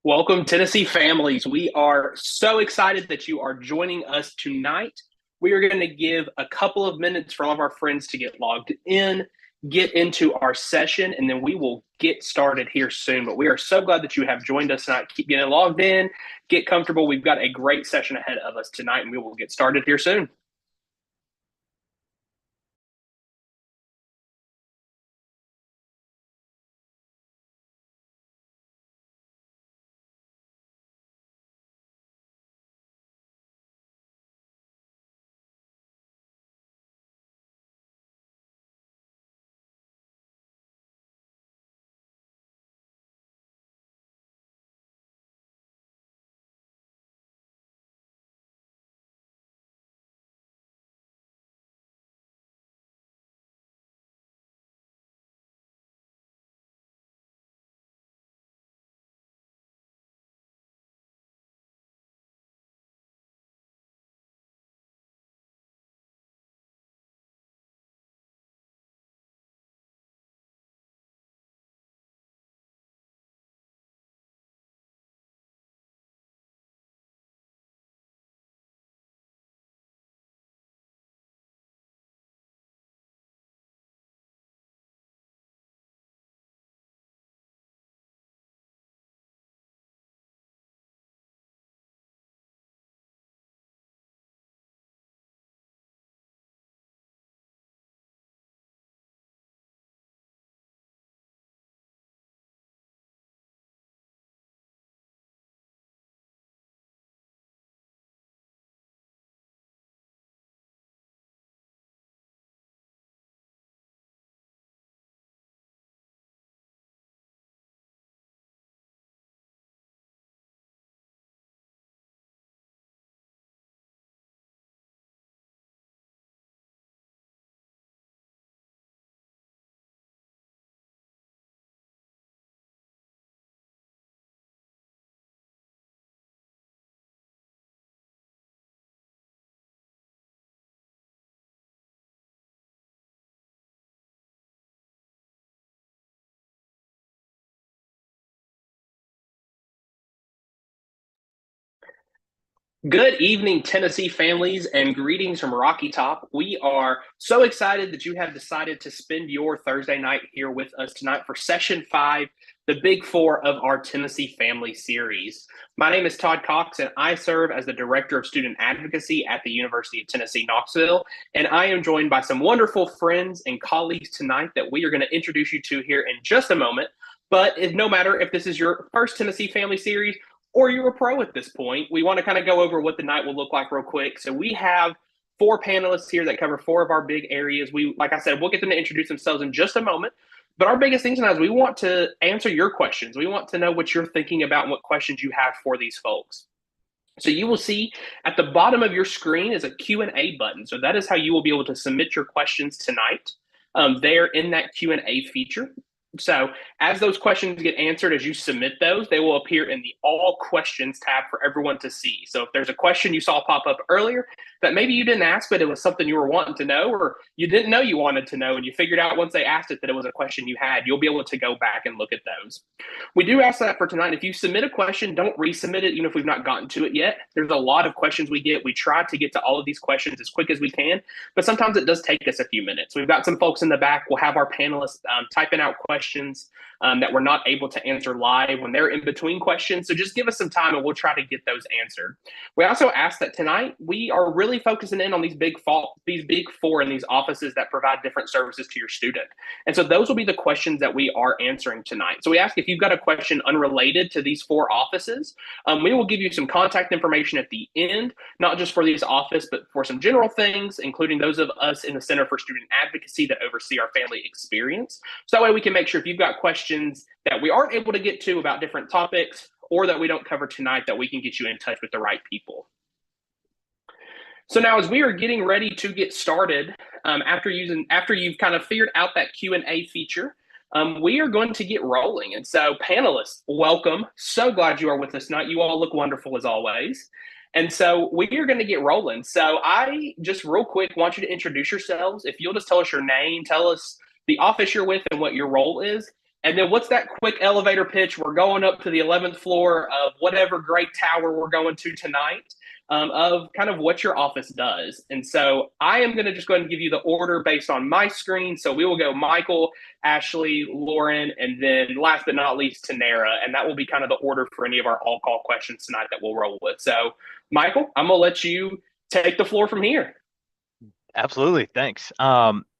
Welcome, Tennessee families. We are so excited that you are joining us tonight. We are going to give a couple of minutes for all of our friends to get logged in, get into our session, and then we will get started here soon. But we are so glad that you have joined us tonight. Keep getting logged in, get comfortable. We've got a great session ahead of us tonight, and we will get started here soon. Good evening, Tennessee families, and greetings from Rocky Top. We are so excited that you have decided to spend your Thursday night here with us tonight for session five, the big four of our Tennessee Family series. My name is Todd Cox, and I serve as the Director of Student Advocacy at the University of Tennessee, Knoxville. And I am joined by some wonderful friends and colleagues tonight that we are going to introduce you to here in just a moment. But no matter if this is your first Tennessee Family series, or you're a pro at this point, we want to kind of go over what the night will look like real quick. So we have four panelists here that cover four of our big areas. Like I said, we'll get them to introduce themselves in just a moment. But our biggest thing tonight is we want to answer your questions. We want to know what you're thinking about and what questions you have for these folks. So you will see at the bottom of your screen is a Q&A button. So that is how you will be able to submit your questions tonight. There in that Q&A feature. So as those questions get answered, as you submit those, they will appear in the All Questions tab for everyone to see. So if there's a question you saw pop up earlier that maybe you didn't ask, but it was something you were wanting to know, or you didn't know you wanted to know, and you figured out once they asked it that it was a question you had, you'll be able to go back and look at those. We do ask that for tonight. If you submit a question, don't resubmit it, even if we've not gotten to it yet. There's a lot of questions we get. We try to get to all of these questions as quick as we can, but sometimes it does take us a few minutes. We've got some folks in the back. We'll have our panelists typing out questions that we're not able to answer live when they're in between questions. So just give us some time and we'll try to get those answered. We also ask that tonight we are really focusing in on these big four in these offices that provide different services to your student. And so those will be the questions that we are answering tonight. So we ask if you've got a question unrelated to these four offices, we will give you some contact information at the end, not just for these offices, but for some general things, including those of us in the Center for Student Advocacy that oversee our family experience. So that way we can make sure if you've got questions that we aren't able to get to about different topics or that we don't cover tonight, that we can get you in touch with the right people. So now, as we are getting ready to get started, after you've kind of figured out that Q&A feature, we are going to get rolling. And so, panelists, welcome. So glad you are with us tonight. You all look wonderful as always. And so we are going to get rolling. So I just real quick want you to introduce yourselves. If you'll just tell us your name, tell us the office you're with and what your role is. And then what's that quick elevator pitch? We're going up to the 11th floor of whatever great tower we're going to tonight, of kind of what your office does. And so I am going to just go ahead and give you the order based on my screen. So we will go Michael, Ashley, Lauren, and then last but not least, Tanera. And that will be kind of the order for any of our all call questions tonight that we'll roll with. So, Michael, I'm going to let you take the floor from here. Absolutely. Thanks.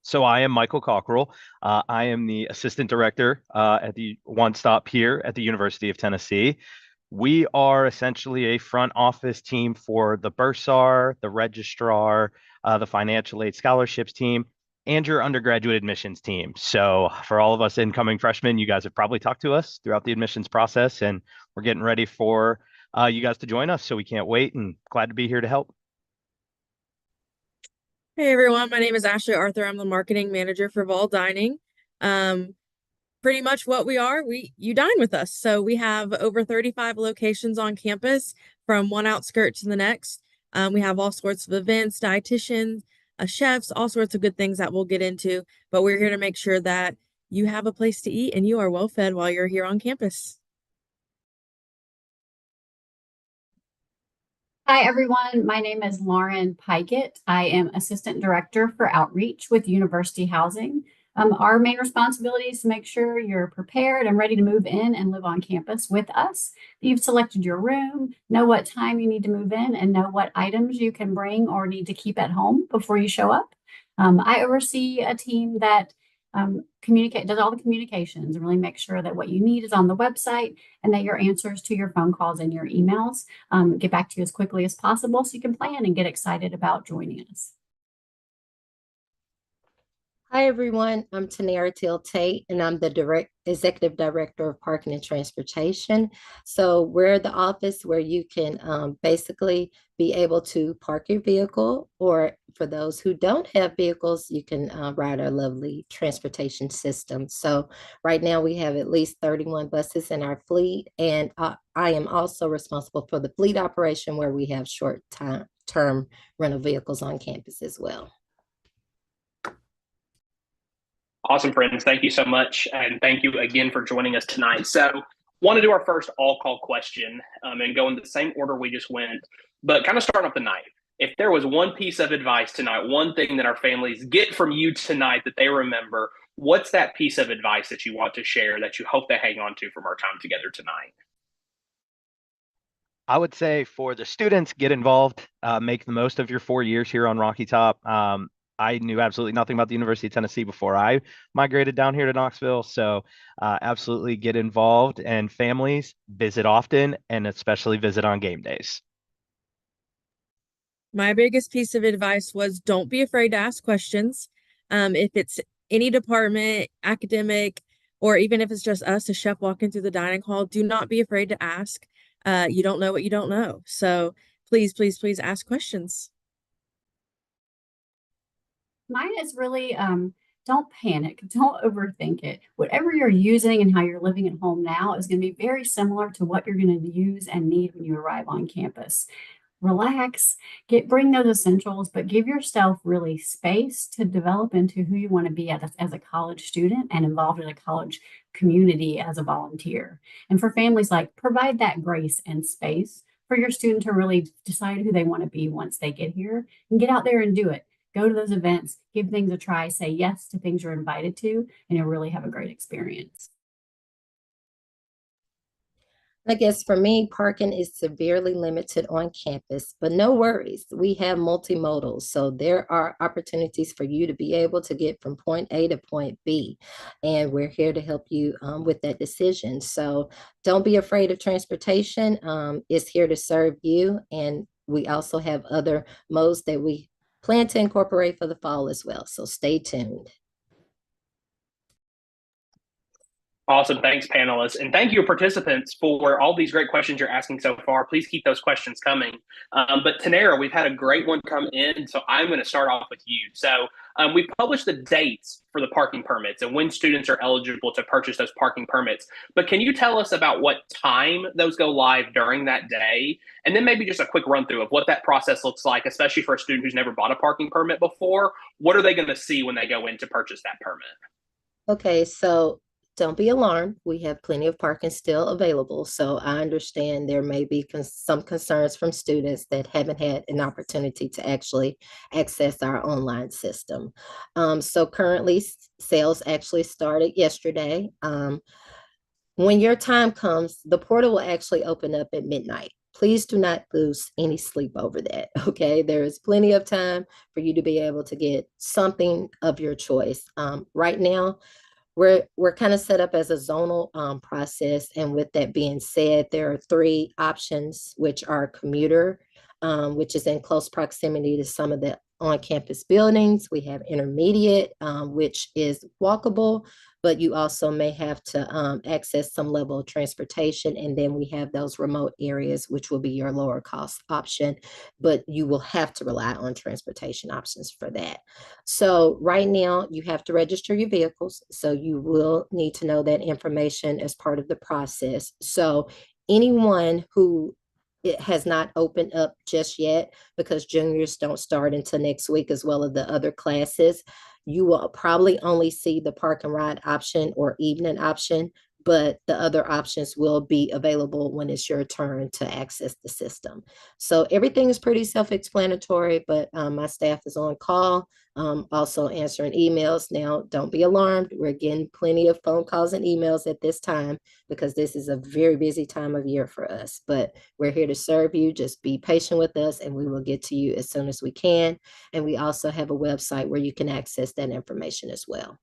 So I am Michael Cockrell. I am the assistant director at the One Stop here at the University of Tennessee. We are essentially a front office team for the bursar, the registrar, the financial aid scholarships team, and your undergraduate admissions team. So for all of us incoming freshmen, you guys have probably talked to us throughout the admissions process, and we're getting ready for you guys to join us. So we can't wait and glad to be here to help. Hey everyone, my name is Ashley Arthur. I'm the marketing manager for Vol Dining. Pretty much what we are, you dine with us. So we have over 35 locations on campus from one outskirt to the next. We have all sorts of events, dietitians, chefs, all sorts of good things that we'll get into. But we're here to make sure that you have a place to eat and you are well fed while you're here on campus. Hi, everyone. My name is Lauren Pikett. I am Assistant Director for Outreach with University Housing. Our main responsibility is to make sure you're prepared and ready to move in and live on campus with us. You've selected your room, know what time you need to move in, and know what items you can bring or need to keep at home before you show up. I oversee a team that does all the communications and really make sure that what you need is on the website and that your answers to your phone calls and your emails get back to you as quickly as possible so you can plan and get excited about joining us. Hi, everyone. I'm Tanera Till Tate, and I'm the Executive Director of Parking and Transportation. So we're the office where you can basically be able to park your vehicle, or for those who don't have vehicles, you can ride our lovely transportation system. So right now we have at least 31 buses in our fleet, and I am also responsible for the fleet operation where we have short-term rental vehicles on campus as well. Awesome, friends. Thank you so much. And thank you again for joining us tonight. So, want to do our first all call question and go in the same order we just went, but kind of start off the night. If there was one piece of advice tonight, one thing that our families get from you tonight that they remember, what's that piece of advice that you want to share that you hope they hang on to from our time together tonight? I would say for the students, get involved, make the most of your 4 years here on Rocky Top. I knew absolutely nothing about the University of Tennessee before I migrated down here to Knoxville. So absolutely get involved, and families visit often and especially visit on game days. My biggest piece of advice was don't be afraid to ask questions. If it's any department, academic, or even if it's just us, a chef walking through the dining hall, do not be afraid to ask. You don't know what you don't know. So please, please, please ask questions. Mine is really don't panic, don't overthink it. Whatever you're using and how you're living at home now is going to be very similar to what you're going to use and need when you arrive on campus. Relax, bring those essentials, but give yourself really space to develop into who you want to be as a college student and involved in a college community as a volunteer. And for families, like, provide that grace and space for your student to really decide who they want to be once they get here, and get out there and do it. Go to those events, give things a try, say yes to things you're invited to, and you'll really have a great experience. I guess for me, parking is severely limited on campus, but no worries. We have multimodals, so there are opportunities for you to be able to get from point A to point B, and we're here to help you with that decision. So don't be afraid of transportation. It's here to serve you, and we also have other modes that we plan to incorporate for the fall as well. So stay tuned. Awesome. Thanks, panelists. And thank you, participants, for all these great questions you're asking so far. Please keep those questions coming. But Tanera, we've had a great one come in, so I'm going to start off with you. So we published the dates for the parking permits and when students are eligible to purchase those parking permits. But can you tell us about what time those go live during that day? And then maybe just a quick run through of what that process looks like, especially for a student who's never bought a parking permit before. What are they going to see when they go in to purchase that permit? Okay, so don't be alarmed. We have plenty of parking still available. So I understand there may be some concerns from students that haven't had an opportunity to actually access our online system. So currently sales actually started yesterday. When your time comes, the portal will actually open up at midnight. Please do not lose any sleep over that. Okay. There is plenty of time for you to be able to get something of your choice. Right now, we're kind of set up as a zonal process. And with that being said, there are three options, which are commuter, which is in close proximity to some of the on-campus buildings. We have intermediate, which is walkable, but you also may have to access some level of transportation. And then we have those remote areas, which will be your lower cost option, but you will have to rely on transportation options for that. So right now you have to register your vehicles. So you will need to know that information as part of the process. So anyone who it has not opened up just yet, because juniors don't start until next week, as well as the other classes, you will probably only see the park and ride option or evening option, but the other options will be available when it's your turn to access the system. So everything is pretty self-explanatory, but my staff is on call, also answering emails. Now, don't be alarmed. We're getting plenty of phone calls and emails at this time because this is a very busy time of year for us, but we're here to serve you. Just be patient with us and we will get to you as soon as we can. And we also have a website where you can access that information as well.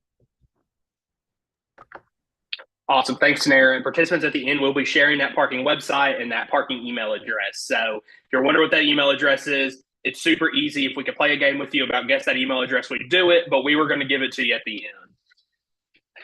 Awesome. Thanks, Tanera. And participants at the end will be sharing that parking website and that parking email address. So if you're wondering what that email address is, it's super easy. If we could play a game with you about guess that email address, we'd do it, but we were going to give it to you at the end.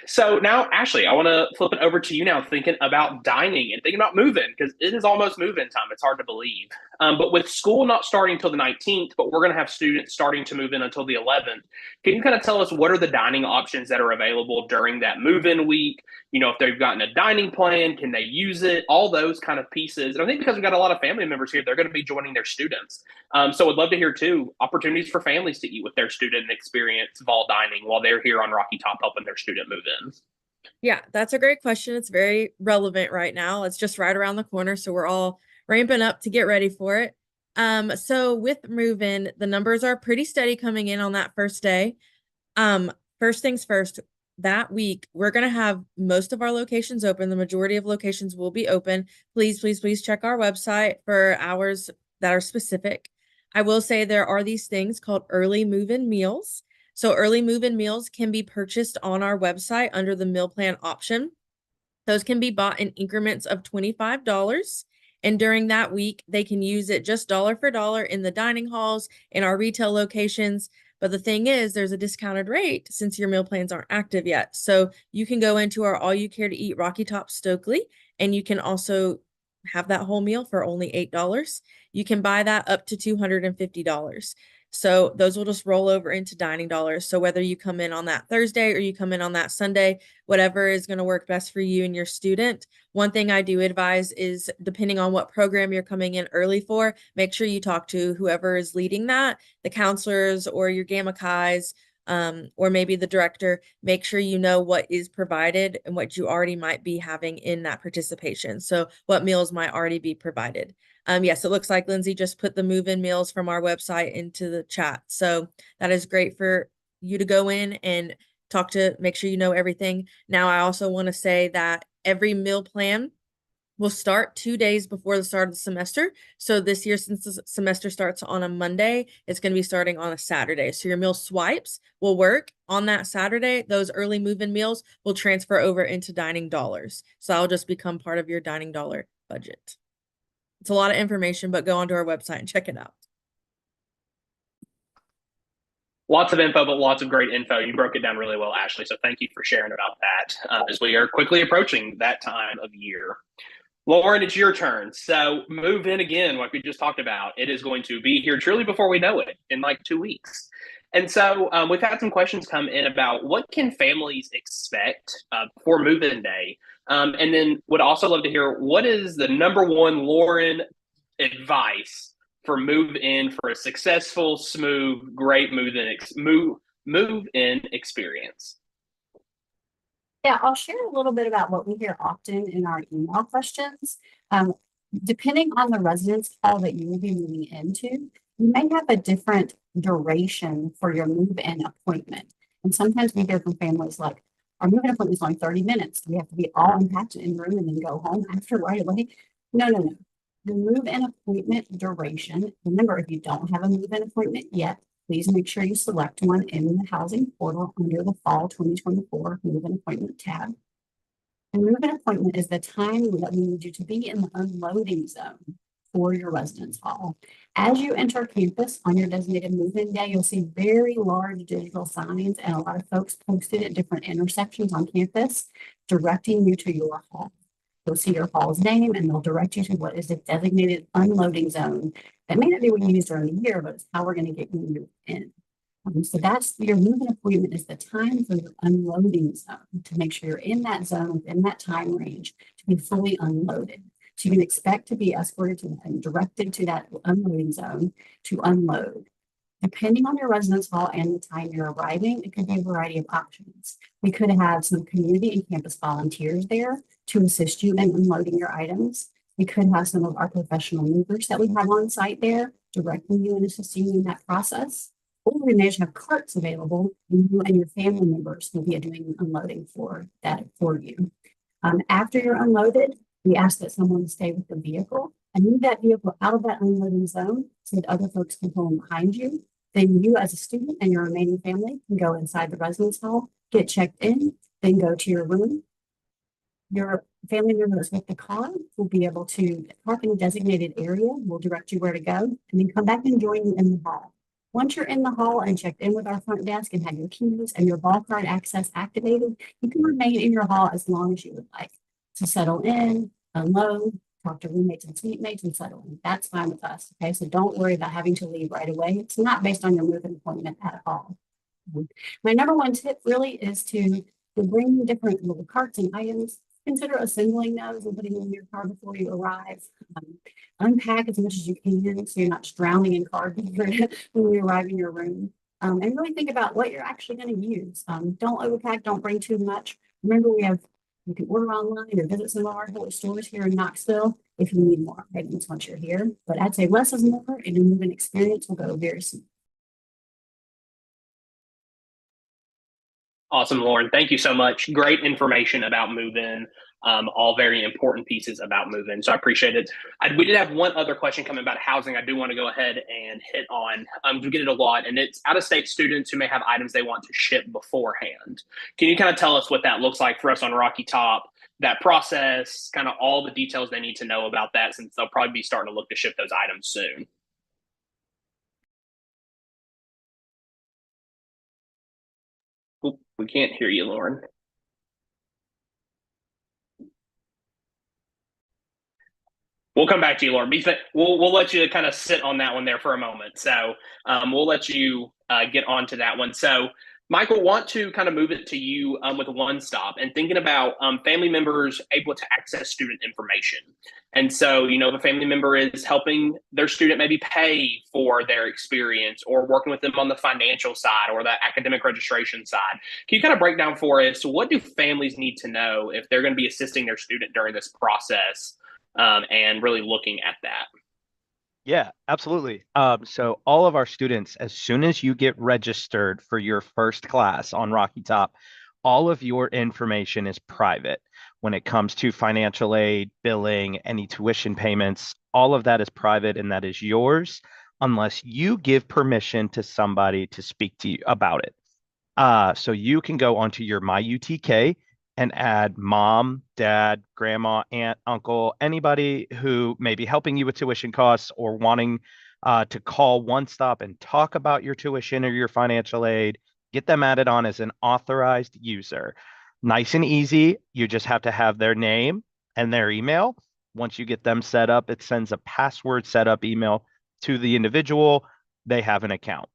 So now, Ashley, I want to flip it over to you now, thinking about dining and thinking about moving, because it is almost move-in time. It's hard to believe. But with school not starting until the 19th, but we're going to have students starting to move in until the 11th, can you kind of tell us what are the dining options that are available during that move-in week? You know, if they've gotten a dining plan, can they use it? All those kind of pieces. And I think because we've got a lot of family members here, they're going to be joining their students. So I'd love to hear, too, opportunities for families to eat with their student and experience Vol dining while they're here on Rocky Top helping their student move in. Yeah, that's a great question. It's very relevant right now. It's just right around the corner, so we're all ramping up to get ready for it. So with move-in, the numbers are pretty steady coming in on that first day. First things first, that week, we're going to have most of our locations open. The majority of locations will be open. Please, please, please check our website for hours that are specific. I will say there are these things called early move-in meals. So early move-in meals can be purchased on our website under the meal plan option. Those can be bought in increments of $25. And during that week, they can use it just dollar for dollar in the dining halls, in our retail locations. But the thing is, there's a discounted rate since your meal plans aren't active yet. So you can go into our All You Care to Eat Rocky Top Stokely, and you can also have that whole meal for only $8. You can buy that up to $250. So those will just roll over into dining dollars. So whether you come in on that Thursday or you come in on that Sunday, whatever is going to work best for you and your student. One thing I do advise is, depending on what program you're coming in early for, make sure you talk to whoever is leading that, the counselors or your Gamma Chi's, or maybe the director. Make sure you know what is provided and what you already might be having in that participation. So what meals might already be provided. Yes, it looks like Lindsay just put the move-in meals from our website into the chat. So that is great for you to go in and make sure you know everything. Now, I also want to say that every meal plan will start 2 days before the start of the semester. So this year, since the semester starts on a Monday, it's going to be starting on a Saturday. So your meal swipes will work on that Saturday. Those early move-in meals will transfer over into dining dollars. So that'll just become part of your dining dollar budget. It's a lot of information, but go onto our website and check it out. Lots of info, but lots of great info. You broke it down really well, Ashley. So thank you for sharing about that as we are quickly approaching that time of year. Lauren, it's your turn. So move in again, like we just talked about. It is going to be here truly before we know it, in like 2 weeks. And so we've had some questions come in about what can families expect for move-in day? And then would also love to hear, what is the number one Lauren advice for move-in for a successful, smooth, great move-in experience? Yeah, I'll share a little bit about what we hear often in our email questions. Um, Depending on the residence hall that you will be moving into, you may have a different duration for your move-in appointment. And sometimes we hear from families like, our move-in appointment is only 30 minutes. We have to be all unpacked in the room and then go home after right away. No, no, no. The move-in appointment duration, remember, if you don't have a move-in appointment yet, please make sure you select one in the housing portal under the fall 2024 move-in appointment tab. And move-in appointment is the time that we need you to be in the unloading zone for your residence hall. As you enter campus on your designated move-in day, you'll see very large digital signs and a lot of folks posted at different intersections on campus directing you to your hall. You'll see your hall's name and they'll direct you to what is a designated unloading zone. That may not be what you use during the year, but it's how we're going to get you in. So that's your move-in appointment is the time for your unloading zone to make sure you're in that zone within that time range to be fully unloaded. So you can expect to be escorted to and directed to that unloading zone to unload. Depending on your residence hall and the time you're arriving, it could be a variety of options. We could have some community and campus volunteers there to assist you in unloading your items. We could have some of our professional movers that we have on site there directing you and assisting you in that process. Or we may have carts available, and you and your family members will be doing unloading for that for you. After you're unloaded, we ask that someone stay with the vehicle and move that vehicle out of that unloading zone so that other folks can pull in behind you. Then you as a student and your remaining family can go inside the residence hall, get checked in, then go to your room. Your family member that's with the car will be able to park in a designated area. We'll direct you where to go and then come back and join you in the hall. Once you're in the hall and checked in with our front desk and have your keys and your ball card access activated, you can remain in your hall as long as you would like to settle in, unload, talk to roommates and suite mates and settle in. That's fine with us. Okay, so don't worry about having to leave right away. It's not based on your move-in appointment at all. My number one tip really is to bring different little carts and items. Consider assembling those and putting them in your car before you arrive. Unpack as much as you can so you're not drowning in cardboard when you arrive in your room. And really think about what you're actually going to use. Don't overpack, don't bring too much. Remember, you can order online or visit some of our stores here in Knoxville if you need more items once you're here. But I'd say less is more, and your moving experience will go very smooth. Awesome, Lauren. Thank you so much. Great information about move-in. All very important pieces about move-in. So I appreciate it. We did have one other question coming about housing. I do want to go ahead and hit on. We get it a lot, and it's out-of-state students who may have items they want to ship beforehand. Can you kind of tell us what that looks like for us on Rocky Top? That process, kind of all the details they need to know about that, since they'll probably be starting to look to ship those items soon. Oop, we can't hear you, Lauren. We'll come back to you, Lauren. We'll let you kind of sit on that one there for a moment. So we'll let you get on to that one. So Michael, want to kind of move it to you with One Stop and thinking about family members able to access student information. And so, if a family member is helping their student maybe pay for their experience or working with them on the financial side or the academic registration side, can you kind of break down for us, what do families need to know if they're going to be assisting their student during this process and really looking at that? Yeah, absolutely. So all of our students, as soon as you get registered for your first class on Rocky Top, all of your information is private. When it comes to financial aid, billing, any tuition payments, all of that is private and that is yours unless you give permission to somebody to speak to you about it. So you can go onto your My UTK and add mom, dad, grandma, aunt, uncle, anybody who may be helping you with tuition costs or wanting to call One Stop and talk about your tuition or your financial aid. Get them added on as an authorized user. Nice and easy. You just have to have their name and their email. Once you get them set up, it sends a password setup email to the individual. They have an account.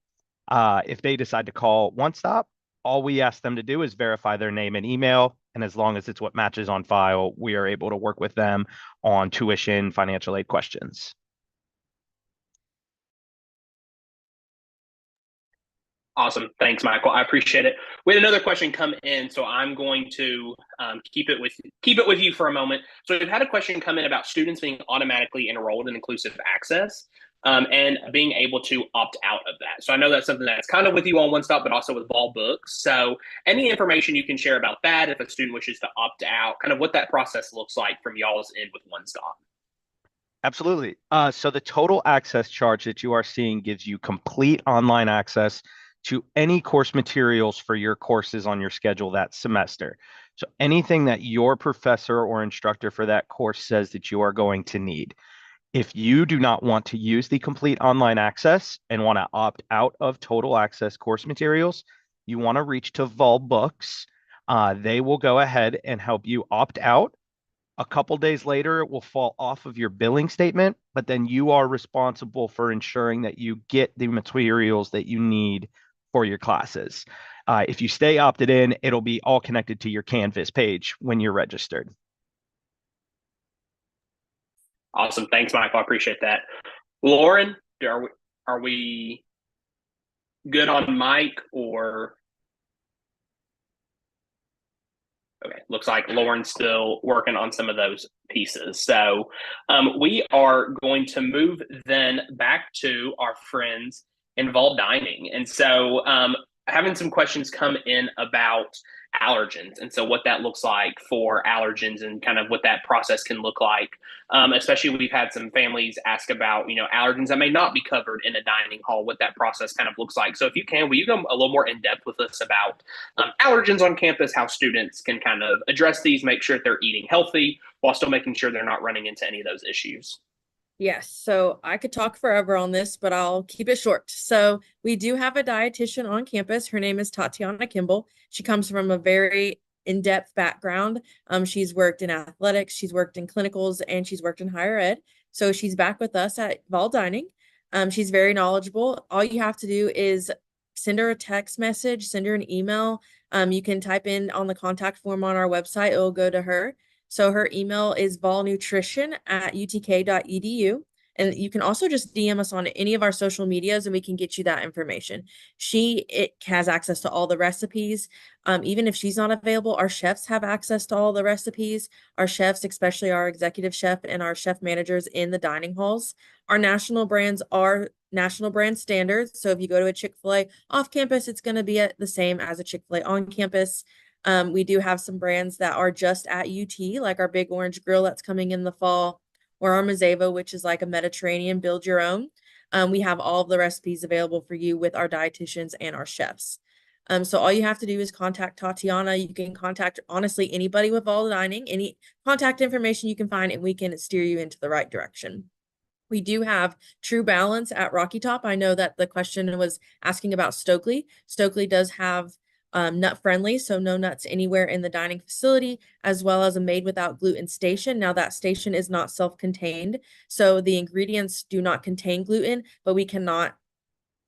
If they decide to call One Stop, all we ask them to do is verify their name and email. And as long as it's what matches on file, we are able to work with them on tuition, financial aid questions. Awesome. Thanks, Michael. I appreciate it. We had another question come in, so I'm going to keep it with you for a moment. So we've had a question come in about students being automatically enrolled in inclusive access and being able to opt out of that. So I know that's something that's kind of with you on One Stop, but also with Vol Books. So any information you can share about that, if a student wishes to opt out, kind of what that process looks like from y'all's end with One Stop. Absolutely. So the total access charge that you are seeing gives you complete online access to any course materials for your courses on your schedule that semester. So anything that your professor or instructor for that course says that you are going to need. If you do not want to use the complete online access and want to opt out of total access course materials, you want to reach to Vol Books. They will go ahead and help you opt out. A couple days later, it will fall off of your billing statement, but then you are responsible for ensuring that you get the materials that you need for your classes. If you stay opted in, it'll be all connected to your Canvas page when you're registered. Awesome. Thanks, Michael. I appreciate that. Lauren, are we good on Mike or? Okay, looks like Lauren's still working on some of those pieces. So we are going to move then back to our friends involved dining. And so having some questions come in about allergens and so what that looks like for allergens and kind of what that process can look like. Especially we've had some families ask about, allergens that may not be covered in a dining hall, what that process kind of looks like. So if you can, will you go a little more in depth with us about allergens on campus, how students can kind of address these, make sure that they're eating healthy while still making sure they're not running into any of those issues? Yes, so I could talk forever on this, but I'll keep it short. So we do have a dietitian on campus. Her name is Tatiana Kimball. She comes from a very in-depth background. She's worked in athletics, she's worked in clinicals, and she's worked in higher ed. So she's back with us at Vol Dining. She's very knowledgeable. All you have to do is send her a text message, send her an email. You can type in on the contact form on our website. It will go to her. So her email is volnutrition@utk.edu. And you can also just DM us on any of our social medias and we can get you that information. It has access to all the recipes. Even if she's not available, our chefs have access to all the recipes. Our chefs, especially our executive chef and our chef managers in the dining halls. Our national brands are national brand standards. So if you go to a Chick-fil-A off campus, it's going to be the same as a Chick-fil-A on campus. We do have some brands that are just at UT, like our Big Orange Grill that's coming in the fall, or our Mazeva, which is like a Mediterranean build your own. We have all of the recipes available for you with our dietitians and our chefs. So all you have to do is contact Tatiana. You can contact, honestly, anybody with Vol Dining, any contact information you can find, and we can steer you into the right direction. We do have True Balance at Rocky Top. I know that the question was asking about Stokely. Stokely does have nut friendly, so no nuts anywhere in the dining facility, as well as a made without gluten station. Now that station is not self-contained, so the ingredients do not contain gluten, but we cannot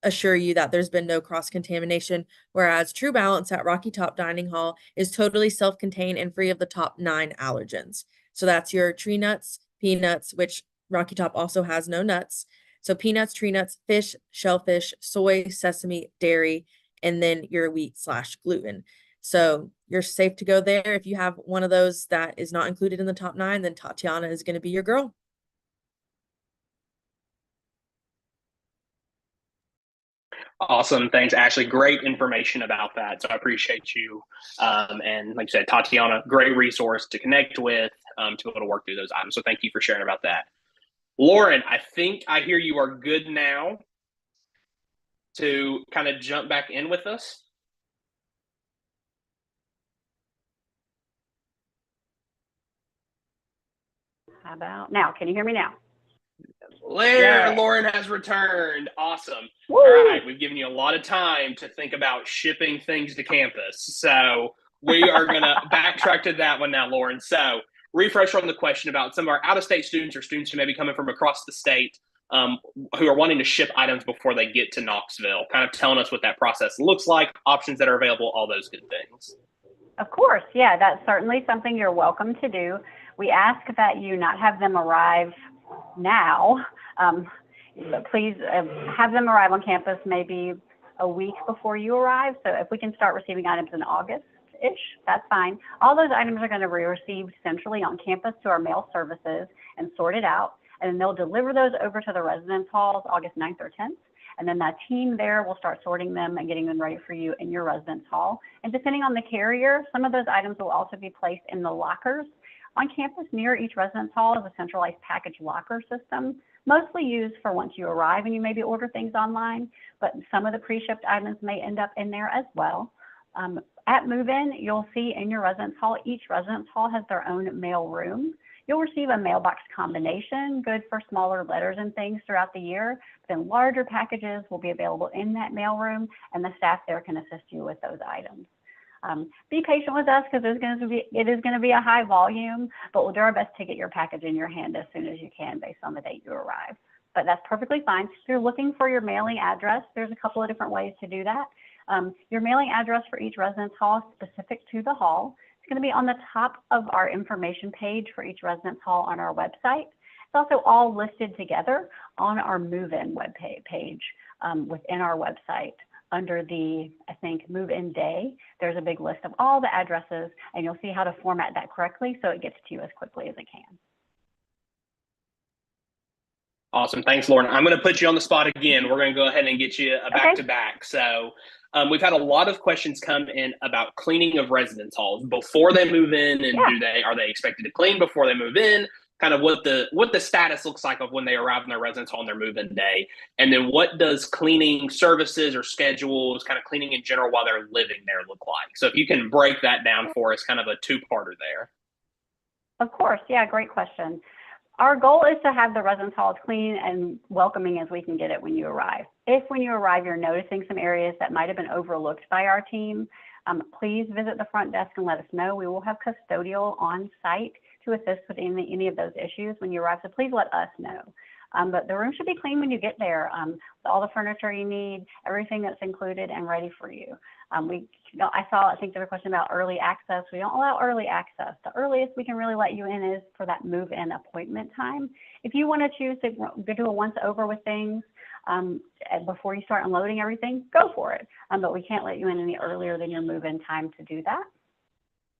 assure you that there's been no cross-contamination, whereas True Balance at Rocky Top Dining Hall is totally self-contained and free of the top 9 allergens. So that's your tree nuts, peanuts, which Rocky Top also has no nuts. So peanuts, tree nuts, fish, shellfish, soy, sesame, dairy, and then your wheat/gluten. So you're safe to go there. If you have one of those that is not included in the top 9, then Tatiana is going to be your girl. Awesome. Thanks, Ashley. Great information about that. So I appreciate you. And like you said, Tatiana, great resource to connect with, to be able to work through those items. So thank you for sharing about that. Lauren, I think I hear you are good now to kind of jump back in with us. How about now? Can you hear me now? There, Lauren has returned. Awesome. Woo! All right, we've given you a lot of time to think about shipping things to campus. So we are going to backtrack to that one now, Lauren. So refresher on the question about some of our out-of-state students or students who may be coming from across the state who are wanting to ship items before they get to Knoxville, kind of telling us what that process looks like, options that are available, all those good things. Of course, yeah, that's certainly something you're welcome to do. We ask that you not have them arrive now, but please have them arrive on campus maybe a week before you arrive. So if we can start receiving items in August-ish, that's fine. All those items are going to be received centrally on campus to our mail services and sorted out. And then they'll deliver those over to the residence halls August 9th or 10th. And then that team there will start sorting them and getting them ready for you in your residence hall. And depending on the carrier, some of those items will also be placed in the lockers on campus. Near each residence hall is a centralized package locker system, mostly used for once you arrive and you maybe order things online, but some of the pre-shipped items may end up in there as well. At move-in, you'll see in your residence hall, each residence hall has their own mail room. You'll receive a mailbox combination, good for smaller letters and things throughout the year. Then larger packages will be available in that mail room, and the staff there can assist you with those items. Be patient with us because it is going to be a high volume, but we'll do our best to get your package in your hand as soon as you can based on the date you arrive. But that's perfectly fine. If you're looking for your mailing address, there's a couple of different ways to do that. Your mailing address for each residence hall is specific to the hall. It's going to be on the top of our information page for each residence hall on our website. It's also all listed together on our move-in web page within our website. Under the, I think, move-in day, there's a big list of all the addresses, and you'll see how to format that correctly so it gets to you as quickly as it can. Awesome. Thanks, Lauren. I'm going to put you on the spot again. We're going to go ahead and get you a back-to-back. So we've had a lot of questions come in about cleaning of residence halls before they move in, and are they expected to clean before they move in? Kind of what the status looks like of when they arrive in their residence hall on their move-in day. And then what does cleaning services or schedules, kind of cleaning in general while they're living there look like? So if you can break that down for us, kind of a two-parter there. Of course. Yeah, great question. Our goal is to have the residence halls clean and welcoming as we can get it when you arrive. If when you arrive, you're noticing some areas that might have been overlooked by our team, please visit the front desk and let us know. We will have custodial on site to assist with any of those issues when you arrive, so please let us know. But the room should be clean when you get there, with all the furniture you need, everything that's included and ready for you. I think there was a question about early access. We don't allow early access. The earliest we can really let you in is for that move-in appointment time. If you want to choose to do a once over with things before you start unloading everything, go for it. But we can't let you in any earlier than your move-in time to do that.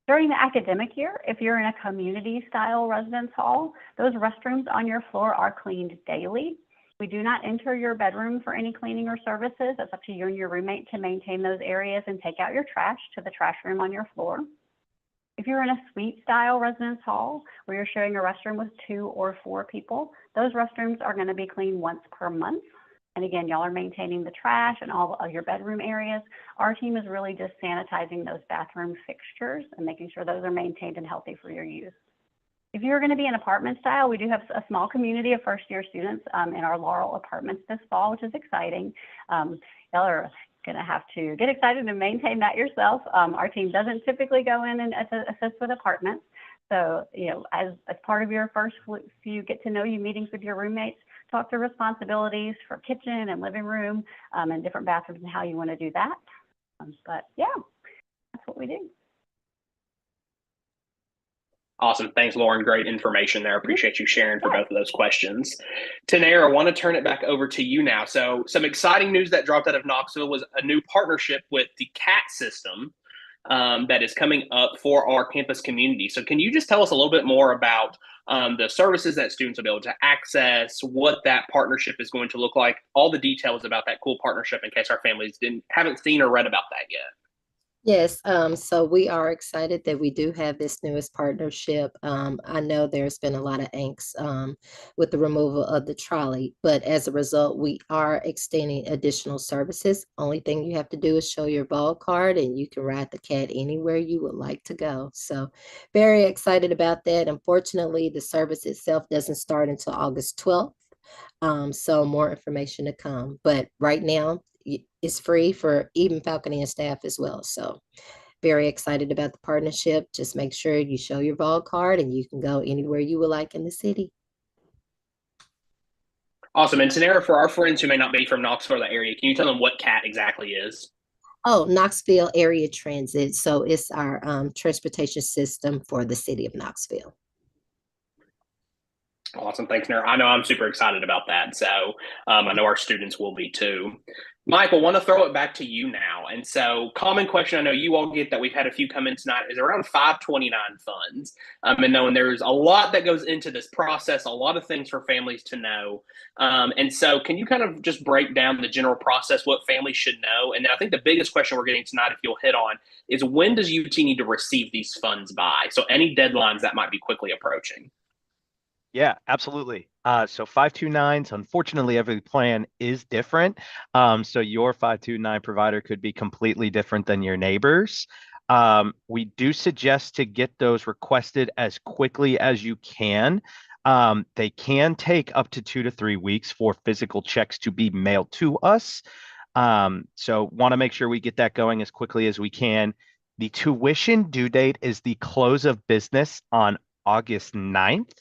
During the academic year, if you're in a community style residence hall, those restrooms on your floor are cleaned daily. We do not enter your bedroom for any cleaning or services. It's up to you and your roommate to maintain those areas and take out your trash to the trash room on your floor. If you're in a suite style residence hall where you're sharing a restroom with 2 or 4 people, those restrooms are going to be cleaned once per month. And again, y'all are maintaining the trash and all of your bedroom areas. Our team is really just sanitizing those bathroom fixtures and making sure those are maintained and healthy for your use. If you're going to be in apartment style, we do have a small community of first-year students in our Laurel apartments this fall, which is exciting. Y'all are going to have to get excited and maintain that yourself. Our team doesn't typically go in and assist with apartments. So, as part of your first few get-to-know-you meetings with your roommates, talk through responsibilities for kitchen and living room and different bathrooms and how you want to do that. But yeah, that's what we do. Awesome. Thanks, Lauren. Great information there. Appreciate you sharing for both of those questions. Tanera, I want to turn it back over to you now. So some exciting news that dropped out of Knoxville was a new partnership with the CAT system that is coming up for our campus community. So can you just tell us a little bit more about the services that students will be able to access, what that partnership is going to look like, all the details about that cool partnership in case our families haven't seen or read about that yet? Yes, so we are excited that we do have this newest partnership. I know there's been a lot of angst with the removal of the trolley, but as a result, we are extending additional services. Only thing you have to do is show your ball card and you can ride the CAT anywhere you would like to go. So very excited about that. Unfortunately, the service itself doesn't start until August 12th. So more information to come, but right now, it's free for even faculty and staff as well. So very excited about the partnership. Just make sure you show your vol card and you can go anywhere you would like in the city. Awesome. And Tanera, for our friends who may not be from Knoxville or the area, can you tell them what CAT exactly is? Oh, Knoxville Area Transit. So it's our transportation system for the city of Knoxville. Awesome. Thanks, Nara. I know I'm super excited about that. So I know our students will be too. Michael, want to throw it back to you now. And so, common question I know you all get that we've had a few come in tonight is around 529 funds. And knowing there's a lot that goes into this process, a lot of things for families to know. And so, can you kind of just break down the general process, what families should know? And then I think the biggest question we're getting tonight, if you'll hit on, is when does UT need to receive these funds by? So, any deadlines that might be quickly approaching. Yeah, absolutely. So 529s, unfortunately, every plan is different. So your 529 provider could be completely different than your neighbors. We do suggest to get those requested as quickly as you can. They can take up to 2 to 3 weeks for physical checks to be mailed to us. So want to make sure we get that going as quickly as we can. The tuition due date is the close of business on August 9th.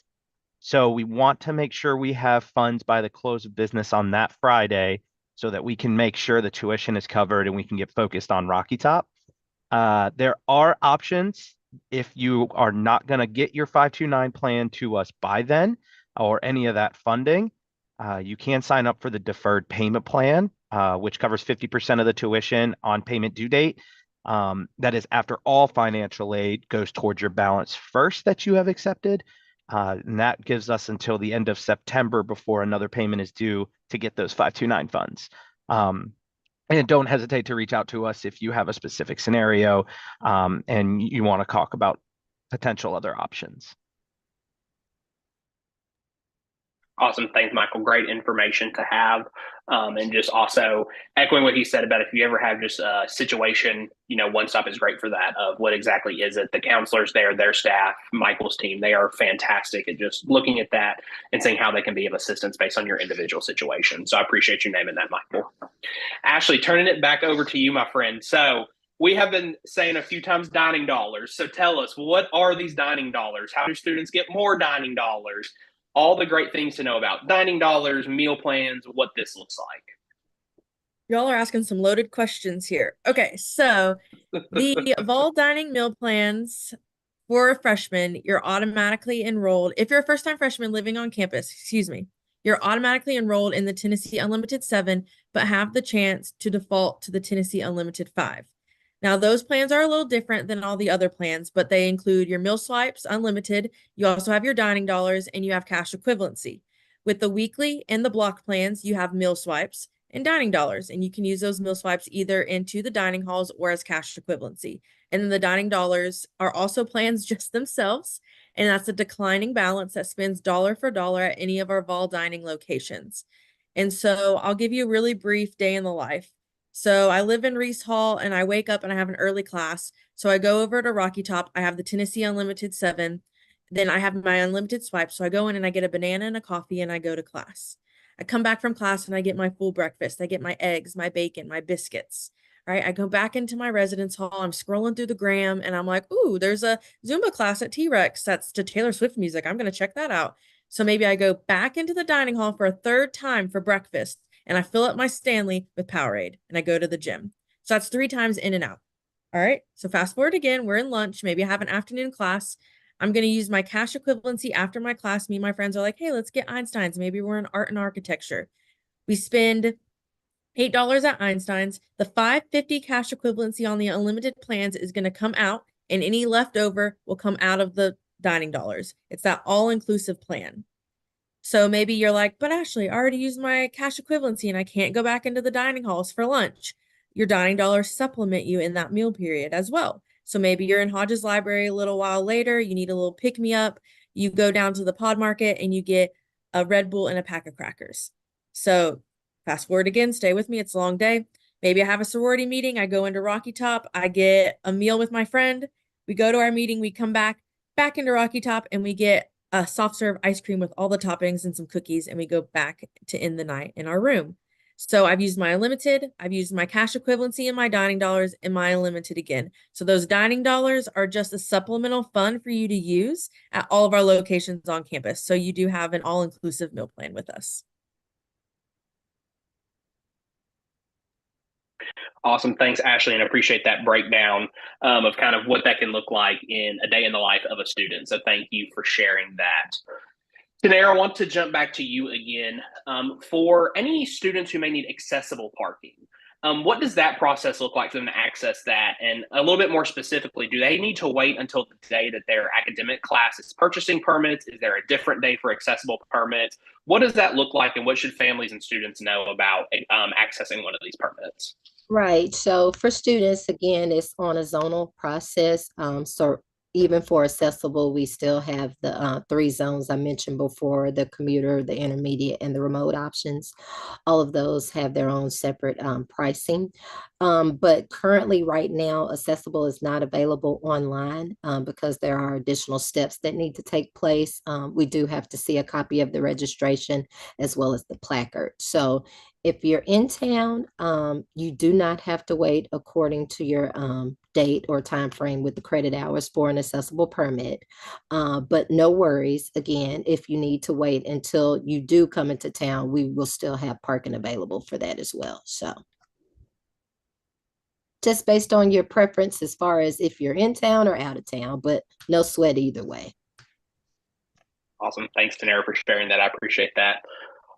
So we want to make sure we have funds by the close of business on that Friday so that we can make sure the tuition is covered and we can get focused on Rocky Top. There are options if you are not going to get your 529 plan to us by then or any of that funding. You can sign up for the deferred payment plan, which covers 50% of the tuition on payment due date. That is after all financial aid goes towards your balance first that you have accepted. And that gives us until the end of September before another payment is due to get those 529 funds. And don't hesitate to reach out to us if you have a specific scenario and you want to talk about potential other options. Awesome. Thanks, Michael. Great information to have. And just also echoing what he said about if you ever have just a situation, One Stop is great for that of what exactly is it. The counselors there, their staff, Michael's team, they are fantastic at just looking at that and seeing how they can be of assistance based on your individual situation. So I appreciate you naming that, Michael. Ashley, turning it back over to you, my friend. So we have been saying a few times dining dollars. So tell us, what are these dining dollars? How do students get more dining dollars? All the great things to know about dining dollars, meal plans, what this looks like. Y'all are asking some loaded questions here. Okay, so the Vol Dining meal plans for a freshman, you're automatically enrolled. If you're a first-time freshman living on campus, you're automatically enrolled in the Tennessee Unlimited 7, but have the chance to default to the Tennessee Unlimited 5. Now, those plans are a little different than all the other plans, but they include your meal swipes, unlimited. You also have your dining dollars, and you have cash equivalency. With the weekly and the block plans, you have meal swipes and dining dollars, and you can use those meal swipes either into the dining halls or as cash equivalency. And then the dining dollars are also plans just themselves, and that's a declining balance that spends dollar for dollar at any of our Vol Dining locations. And so I'll give you a really brief day in the life. So I live in Reese Hall and I wake up and I have an early class. So I go over to Rocky Top. I have the Tennessee Unlimited 7. Then I have my unlimited swipe. So I go in and I get a banana and a coffee and I go to class. I come back from class and I get my full breakfast. I get my eggs, my bacon, my biscuits. All right. I go back into my residence hall. I'm scrolling through the gram and I'm like, ooh, there's a Zumba class at T-Rex that's to Taylor Swift music. I'm going to check that out. So maybe I go back into the dining hall for a third time for breakfast. And I fill up my Stanley with Powerade and I go to the gym. So that's 3 times in and out. All right. So fast forward again, we're in lunch. Maybe I have an afternoon class. I'm going to use my cash equivalency after my class. Me and my friends are like, hey, let's get Einstein's. Maybe we're in art and architecture. We spend $8 at Einstein's. The $5.50 cash equivalency on the unlimited plans is going to come out, and any leftover will come out of the dining dollars. It's that all-inclusive plan. So maybe you're like, but Ashley, I already used my cash equivalency and I can't go back into the dining halls for lunch. Your dining dollars supplement you in that meal period as well. So maybe you're in Hodges Library a little while later, you need a little pick-me-up, you go down to the Pod Market and you get a Red Bull and a pack of crackers. So fast forward again, stay with me, it's a long day. Maybe I have a sorority meeting, I go into Rocky Top, I get a meal with my friend, we go to our meeting, we come back into Rocky Top, and we get a soft serve ice cream with all the toppings and some cookies, and we go back to end the night in our room. So I've used my unlimited, I've used my cash equivalency and my dining dollars and my unlimited again. So those dining dollars are just a supplemental fund for you to use at all of our locations on campus. So you do have an all-inclusive meal plan with us. Awesome. Thanks, Ashley, and I appreciate that breakdown of kind of what that can look like in a day in the life of a student. So thank you for sharing that. Tanera, I want to jump back to you again. For any students who may need accessible parking, what does that process look like for them to access that? And a little bit more specifically, do they need to wait until the day that their academic class is purchasing permits? Is there a different day for accessible permits? What does that look like, and what should families and students know about accessing one of these permits? Right. So for students, again, it's on a zonal process. So even for accessible, we still have the three zones I mentioned before, the commuter, the intermediate, and the remote options. All of those have their own separate pricing. But currently, right now, accessible is not available online because there are additional steps that need to take place. We do have to see a copy of the registration as well as the placard. So if you're in town, you do not have to wait according to your date or time frame with the credit hours for an accessible permit. But no worries. Again, if you need to wait until you do come into town, we will still have parking available for that as well. So just based on your preference as far as if you're in town or out of town, but no sweat either way. Awesome. Thanks, Tanera, for sharing that. I appreciate that.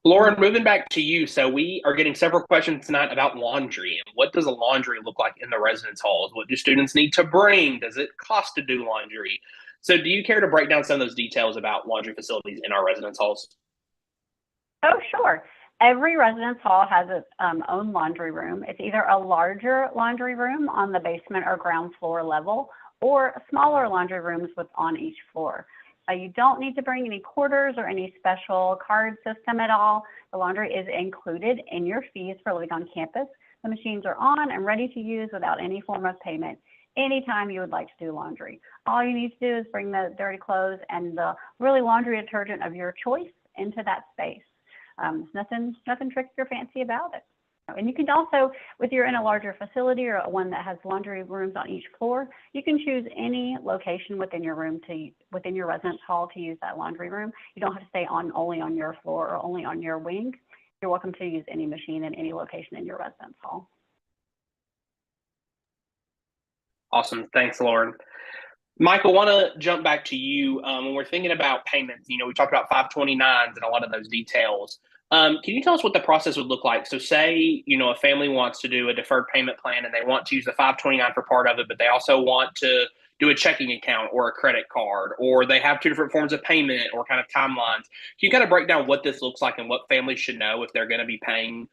Lauren, moving back to you. So we are getting several questions tonight about laundry. And what does a laundry look like in the residence halls? What do students need to bring? Does it cost to do laundry? So do you care to break down some of those details about laundry facilities in our residence halls? Oh, sure. Every residence hall has its own laundry room. It's either a larger laundry room on the basement or ground floor level, or smaller laundry rooms on each floor. You don't need to bring any quarters or any special card system at all. The laundry is included in your fees for living on campus. The machines are on and ready to use without any form of payment anytime you would like to do laundry. All you need to do is bring the dirty clothes and the really laundry detergent of your choice into that space. Nothing tricky or fancy about it. And you can also, if you're in a larger facility or one that has laundry rooms on each floor, you can choose any location within your within your residence hall to use that laundry room. You don't have to stay only on your floor or only on your wing. You're welcome to use any machine in any location in your residence hall. Awesome. Thanks, Lauren. Michael, want to jump back to you. When we're thinking about payments, we talked about 529s and a lot of those details. Can you tell us what the process would look like? So say, a family wants to do a deferred payment plan and they want to use the 529 for part of it, but they also want to do a checking account or a credit card, or they have two different forms of payment or kind of timelines. Can you kind of break down what this looks like and what families should know if they're going to be paying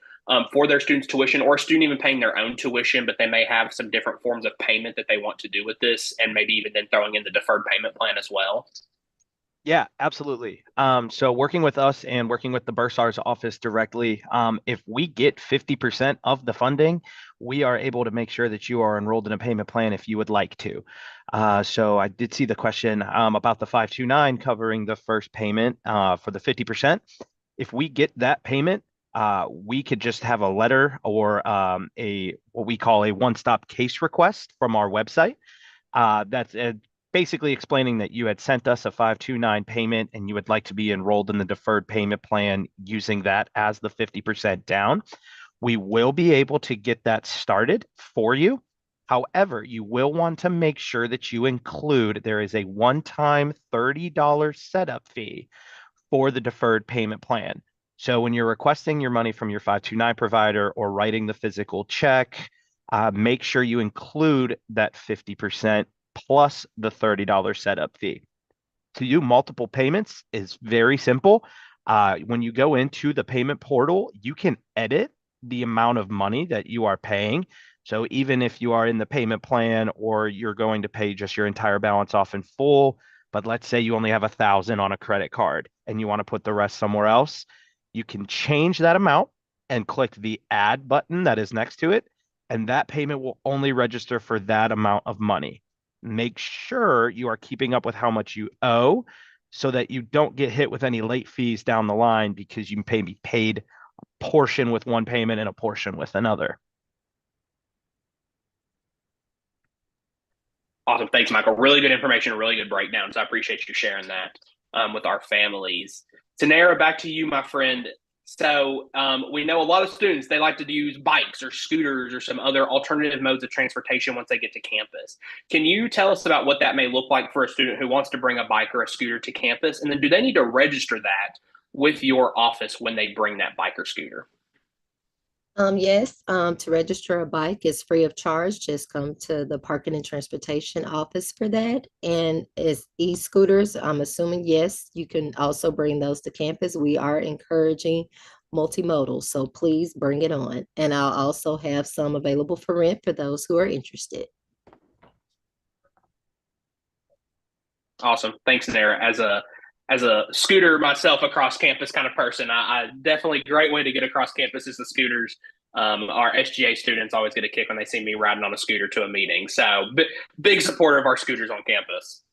for their students' tuition, or a student even paying their own tuition, but they may have some different forms of payment that they want to do with this, and maybe even then throwing in the deferred payment plan as well? Yeah, absolutely. So working with us and working with the Bursar's office directly, if we get 50% of the funding, we are able to make sure that you are enrolled in a payment plan if you would like to. So I did see the question about the 529 covering the first payment for the 50%. If we get that payment, we could just have a letter or what we call a one-stop case request from our website. That's basically explaining that you had sent us a 529 payment and you would like to be enrolled in the deferred payment plan using that as the 50% down. We will be able to get that started for you. However, you will want to make sure that you include there is a one-time $30 setup fee for the deferred payment plan. So when you're requesting your money from your 529 provider or writing the physical check, make sure you include that 50% plus the $30 setup fee. To do multiple payments is very simple. When you go into the payment portal, you can edit the amount of money that you are paying. So even if you are in the payment plan or you're going to pay just your entire balance off in full, but let's say you only have 1,000 on a credit card and you want to put the rest somewhere else, you can change that amount and click the add button that is next to it, and that payment will only register for that amount of money. Make sure you are keeping up with how much you owe so that you don't get hit with any late fees down the line because you may be paid a portion with one payment and a portion with another. Awesome. Thanks, Michael. Really good information, really good breakdowns. I appreciate you sharing that with our families. Tanera, back to you, my friend. So we know a lot of students, they like to use bikes or scooters or some other alternative modes of transportation once they get to campus. Can you tell us about what that may look like for a student who wants to bring a bike or a scooter to campus? And then do they need to register that with your office when they bring that bike or scooter? Yes, to register a bike is free of charge. Just come to the Parking and Transportation office for that. And as e-scooters, I'm assuming, yes, you can also bring those to campus. We are encouraging multimodal, so please bring it on. And I'll also have some available for rent for those who are interested. Awesome. Thanks, Nara. As a scooter myself across campus kind of person, I definitely great way to get across campus is the scooters. Our SGA students always get a kick when they see me riding on a scooter to a meeting. So big supporter of our scooters on campus.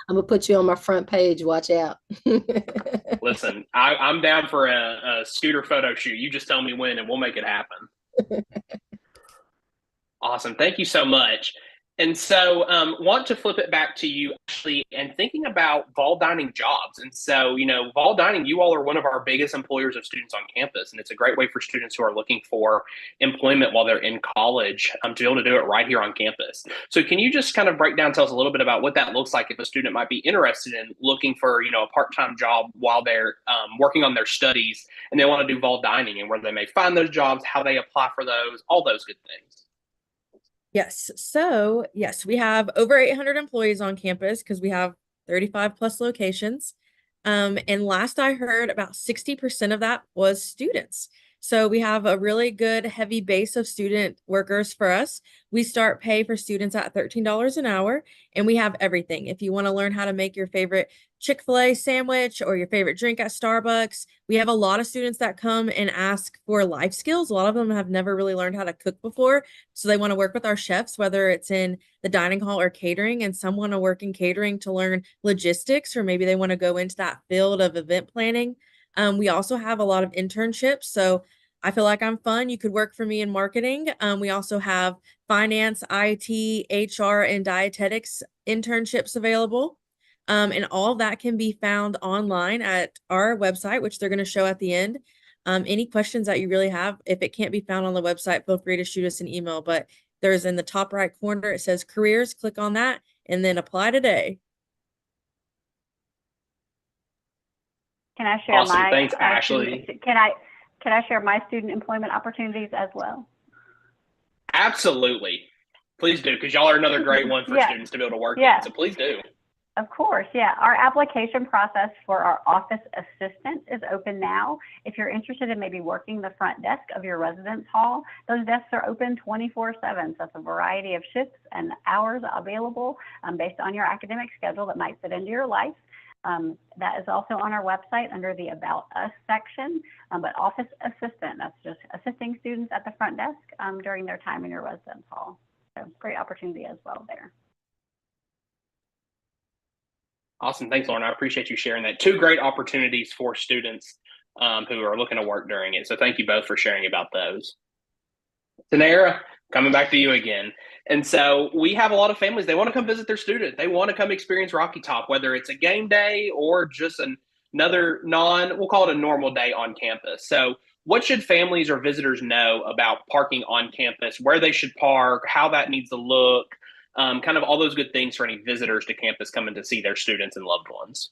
I'm gonna put you on my front page. Watch out. Listen, I'm down for a scooter photo shoot. You just tell me when and we'll make it happen. Awesome. Thank you so much. And so want to flip it back to you, Ashley, and thinking about Vol Dining jobs. And so, Vol Dining, you all are one of our biggest employers of students on campus. And it's a great way for students who are looking for employment while they're in college to be able to do it right here on campus. So can you just kind of break down, tell us a little bit about what that looks like if a student might be interested in looking for, a part-time job while they're working on their studies and they want to do Vol Dining, and where they may find those jobs, how they apply for those, all those good things. Yes. So, yes, we have over 800 employees on campus because we have 35 plus locations. And last I heard, about 60% of that was students. So we have a really good heavy base of student workers for us. We start pay for students at $13 an hour, and we have everything. If you want to learn how to make your favorite Chick-fil-A sandwich or your favorite drink at Starbucks, we have a lot of students that come and ask for life skills. A lot of them have never really learned how to cook before, so they want to work with our chefs, whether it's in the dining hall or catering, and some want to work in catering to learn logistics, or maybe they want to go into that field of event planning. We also have a lot of internships. So I feel like I'm fun. You could work for me in marketing. We also have finance, IT, HR, and dietetics internships available. And all of that can be found online at our website, which they're going to show at the end. Any questions that you really have, if it can't be found on the website, feel free to shoot us an email. But there's in the top right corner, it says careers. Click on that and then apply today. Can I share Awesome. my Thanks, Ashley. Can I share my student employment opportunities as well? Absolutely. Please do, because y'all are another great one for students to be able to work in. So please do. Of course, yeah. Our application process for our office assistant is open now. If you're interested in maybe working the front desk of your residence hall, those desks are open 24/7. So that's a variety of shifts and hours available based on your academic schedule that might fit into your life. That is also on our website under the About Us section, but office assistant, that's just assisting students at the front desk during their time in your residence hall. So great opportunity as well there. Awesome. Thanks, Lauren. I appreciate you sharing that. Two great opportunities for students who are looking to work during it. So thank you both for sharing about those. Tanera, coming back to you again. And so we have a lot of families, they want to come visit their student. They want to come experience Rocky Top, whether it's a game day or just another we'll call it a normal day on campus. So what should families or visitors know about parking on campus, where they should park, how that needs to look, kind of all those good things for any visitors to campus coming to see their students and loved ones?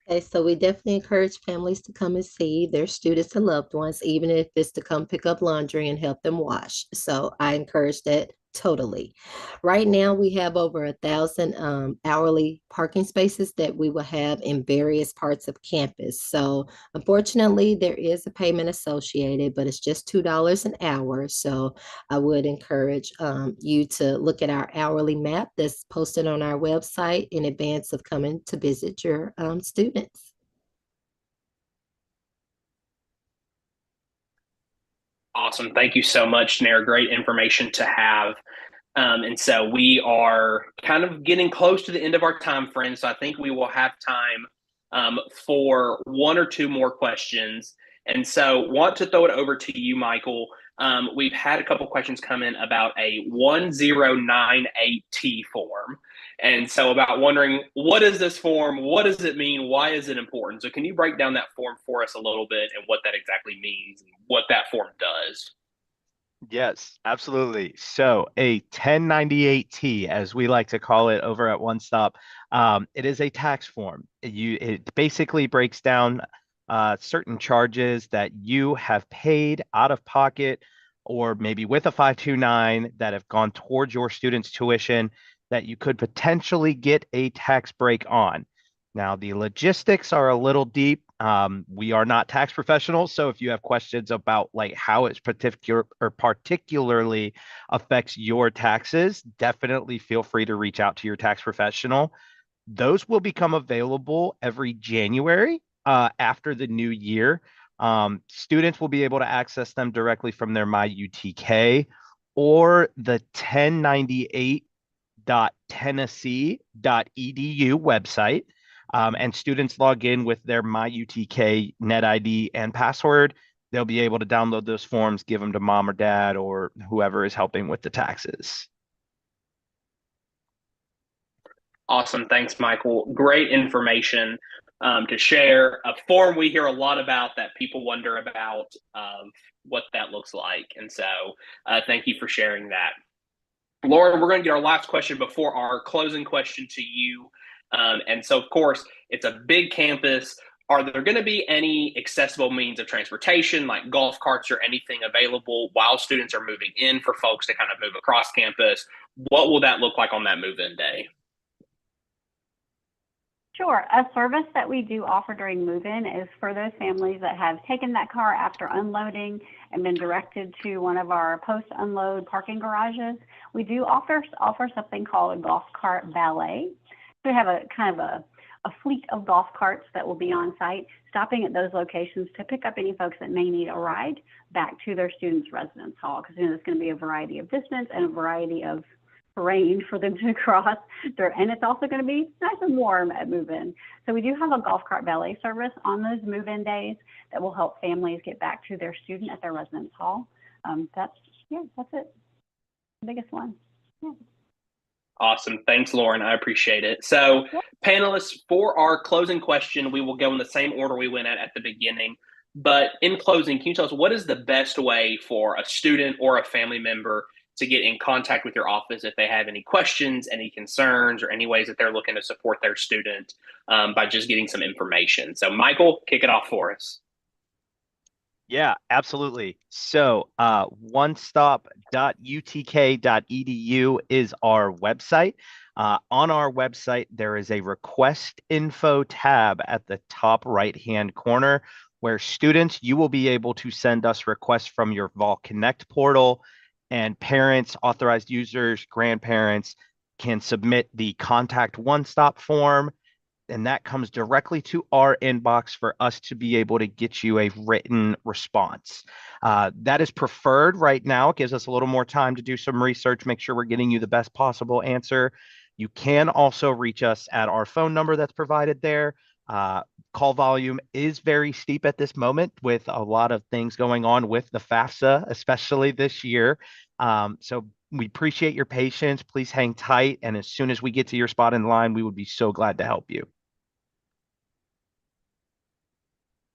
Okay, so we definitely encourage families to come and see their students and loved ones, even if it's to come pick up laundry and help them wash. So I encourage that totally. Right now, we have over 1,000 hourly parking spaces that we will have in various parts of campus. So unfortunately, there is a payment associated, but it's just $2 an hour. So I would encourage you to look at our hourly map that's posted on our website in advance of coming to visit your students. Awesome. Thank you so much, Nair. Great information to have. And so we are kind of getting close to the end of our time, friends. So I think we will have time for one or two more questions. And so want to throw it over to you, Michael. we've had a couple questions come in about a 1098T form. And so about wondering, what is this form? What does it mean? Why is it important? So can you break down that form for us a little bit and what that exactly means and what that form does? Yes, absolutely. So a 1098T, as we like to call it over at One Stop, it is a tax form. It basically breaks down certain charges that you have paid out of pocket or maybe with a 529 that have gone towards your student's tuition that you could potentially get a tax break on. Now, the logistics are a little deep. We are not tax professionals, so if you have questions about like how it's particularly affects your taxes, definitely feel free to reach out to your tax professional. Those will become available every January after the new year. Students will be able to access them directly from their MyUTK or the 1098.tennessee.edu website. And students log in with their MyUTK net ID and password. They'll be able to download those forms, give them to mom or dad or whoever is helping with the taxes. Awesome. Thanks, Michael. Great information to share. A form we hear a lot about that people wonder about what that looks like. And so thank you for sharing that. Lauren, we're going to get our last question before our closing question to you. And so, of course, it's a big campus. Are there going to be any accessible means of transportation, like golf carts or anything available while students are moving in for folks to kind of move across campus? What will that look like on that move-in day? Sure. A service that we do offer during move-in is for those families that have taken that car after unloading and been directed to one of our post-unload parking garages. We do offer something called a golf cart ballet. So we have a kind of a fleet of golf carts that will be on site, stopping at those locations to pick up any folks that may need a ride back to their students' residence hall, because there's going to be a variety of distance and a variety of terrain for them to cross there, and it's also going to be nice and warm at move-in. So we do have a golf cart ballet service on those move-in days that will help families get back to their student at their residence hall. That's it. The biggest one. Yeah. Awesome. Thanks, Lauren. I appreciate it. So, panelists, for our closing question, we will go in the same order we went at the beginning. But in closing, can you tell us what is the best way for a student or a family member to get in contact with your office if they have any questions, any concerns, or any ways that they're looking to support their student by just getting some information? So, Michael, kick it off for us. Yeah, absolutely. So onestop.utk.edu is our website. On our website, there is a request info tab at the top right-hand corner where students, you will be able to send us requests from your Vol Connect portal, and parents, authorized users, grandparents can submit the Contact One Stop form, and that comes directly to our inbox for us to be able to get you a written response. That is preferred right now. It gives us a little more time to do some research, make sure we're getting you the best possible answer. You can also reach us at our phone number that's provided there. Call volume is very steep at this moment with a lot of things going on with the FAFSA, especially this year. So we appreciate your patience. Please hang tight. And as soon as we get to your spot in line, we would be so glad to help you.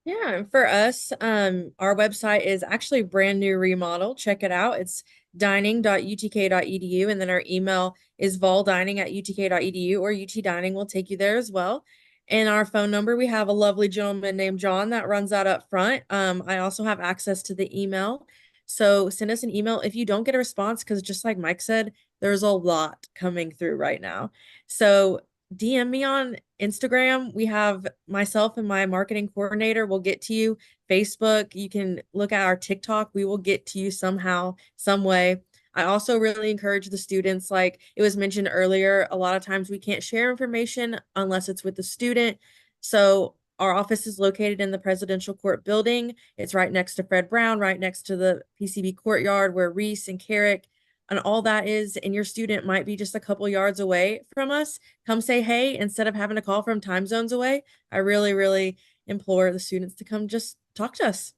Yeah, and for us, our website is actually brand new remodel. Check it out. It's dining.utk.edu, and then our email is voldining@utk.edu, or UT Dining will take you there as well. And our phone number, we have a lovely gentleman named John that runs that up front. I also have access to the email. So send us an email if you don't get a response, because just like Mike said, there's a lot coming through right now. So DM me on Instagram. We have myself and my marketing coordinator will get to you. Facebook, you can look at our TikTok. We will get to you somehow, some way. I also really encourage the students, like it was mentioned earlier, a lot of times we can't share information unless it's with the student. So our office is located in the Presidential Court building. It's right next to Fred Brown, right next to the PCB courtyard where Reese and Carrick and all that is, and your student might be just a couple yards away from us. Come say hey instead of having to call from time zones away. I really, really implore the students to come just talk to us.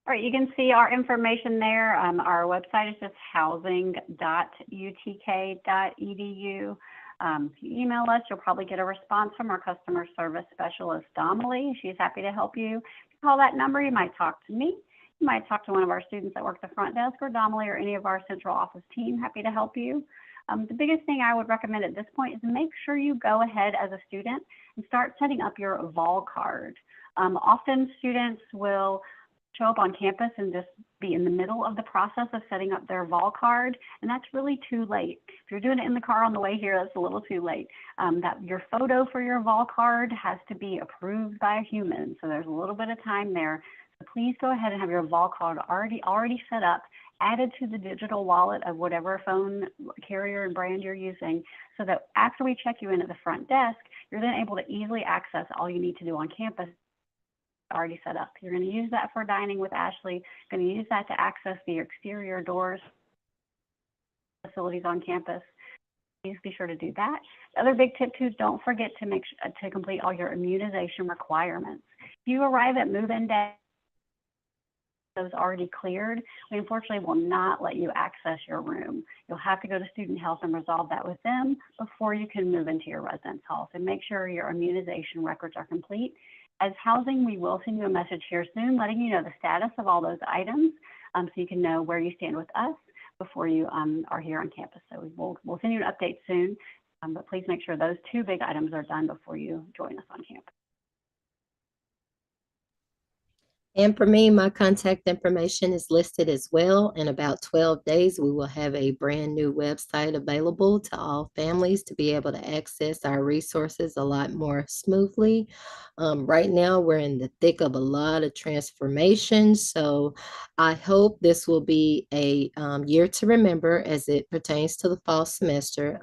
All right, you can see our information there. Our website is just housing.utk.edu. If you email us, you'll probably get a response from our customer service specialist, Domily. She's happy to help you. Call that number. You might talk to me. You might talk to one of our students that work the front desk, or Domily, or any of our central office team. Happy to help you. The biggest thing I would recommend at this point is make sure you go ahead as a student and start setting up your vol card. Often students will show up on campus and just be in the middle of the process of setting up their vol card, and that's really too late. If you're doing it in the car on the way here, that's a little too late. That your photo for your vol card has to be approved by a human, so there's a little bit of time there. So please go ahead and have your vol card already set up, added to the digital wallet of whatever phone carrier and brand you're using, so that after we check you in at the front desk, you're then able to easily access all you need to do on campus already set up. You're going to use that for dining with Ashley, going to use that to access the exterior doors, facilities on campus. Please be sure to do that. The other big tip too, don't forget to complete all your immunization requirements. If you arrive at move-in day, those already cleared, we unfortunately will not let you access your room. You'll have to go to student health and resolve that with them before you can move into your residence hall. So make sure your immunization records are complete. As housing, we will send you a message here soon letting you know the status of all those items, so you can know where you stand with us before you are here on campus. So we'll send you an update soon, but please make sure those two big items are done before you join us on campus. And for me, my contact information is listed as well. In about 12 days, we will have a brand new website available to all families to be able to access our resources a lot more smoothly. Right now, we're in the thick of a lot of transformation. So I hope this will be a year to remember as it pertains to the fall semester.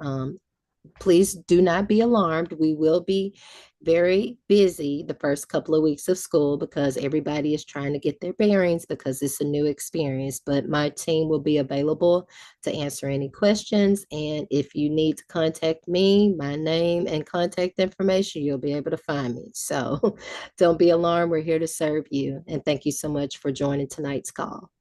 Please do not be alarmed. We will be very busy the first couple of weeks of school because everybody is trying to get their bearings because it's a new experience. But my team will be available to answer any questions. And if you need to contact me, my name and contact information, you'll be able to find me. So don't be alarmed. We're here to serve you. And thank you so much for joining tonight's call.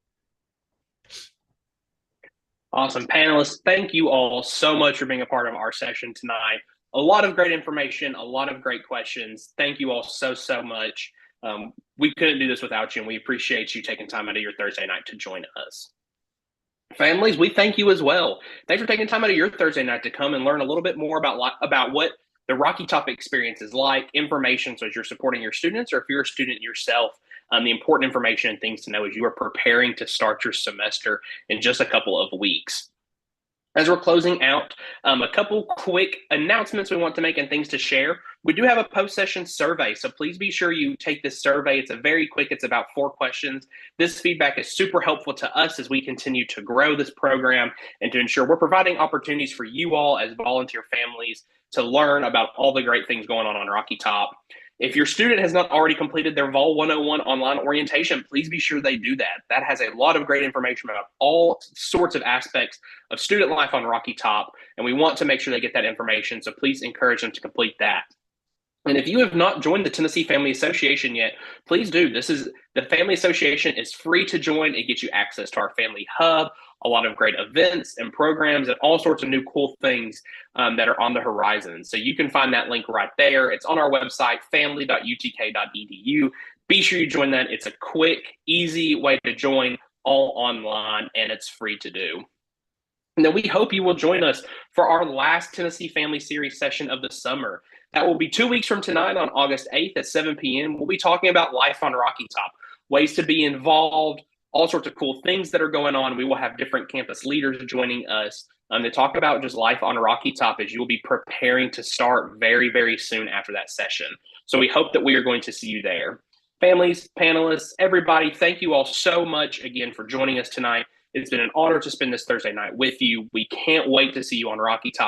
Awesome. Panelists, thank you all so much for being a part of our session tonight. A lot of great information, a lot of great questions. Thank you all so much. We couldn't do this without you, and we appreciate you taking time out of your Thursday night to join us. Families, we thank you as well. Thanks for taking time out of your Thursday night to come and learn a little bit more about what the Rocky Top experience is like, information so as you're supporting your students, or if you're a student yourself, the important information and things to know as you are preparing to start your semester in just a couple of weeks. As we're closing out, a couple quick announcements we want to make and things to share. We do have a post-session survey, so please be sure you take this survey. It's it's about 4 questions. This feedback is super helpful to us as we continue to grow this program and to ensure we're providing opportunities for you all as volunteer families to learn about all the great things going on Rocky Top. If your student has not already completed their Vol 101 online orientation, please be sure they do that. That has a lot of great information about all sorts of aspects of student life on Rocky Top, and we want to make sure they get that information, so please encourage them to complete that. And if you have not joined the Tennessee Family Association yet, please do. The Family Association is free to join. It gets you access to our family hub, a lot of great events and programs, and all sorts of new cool things that are on the horizon. So you can find that link right there. It's on our website, family.utk.edu. Be sure you join that. It's a quick, easy way to join, all online, and it's free to do. And then we hope you will join us for our last Tennessee Family Series session of the summer. That will be 2 weeks from tonight on August 8th at 7 p.m. We'll be talking about life on Rocky Top, ways to be involved, all sorts of cool things that are going on. We will have different campus leaders joining us to talk about just life on Rocky Top as you will be preparing to start very, very soon after that session. So we hope that we are going to see you there. Families, panelists, everybody, thank you all so much again for joining us tonight. It's been an honor to spend this Thursday night with you. We can't wait to see you on Rocky Top.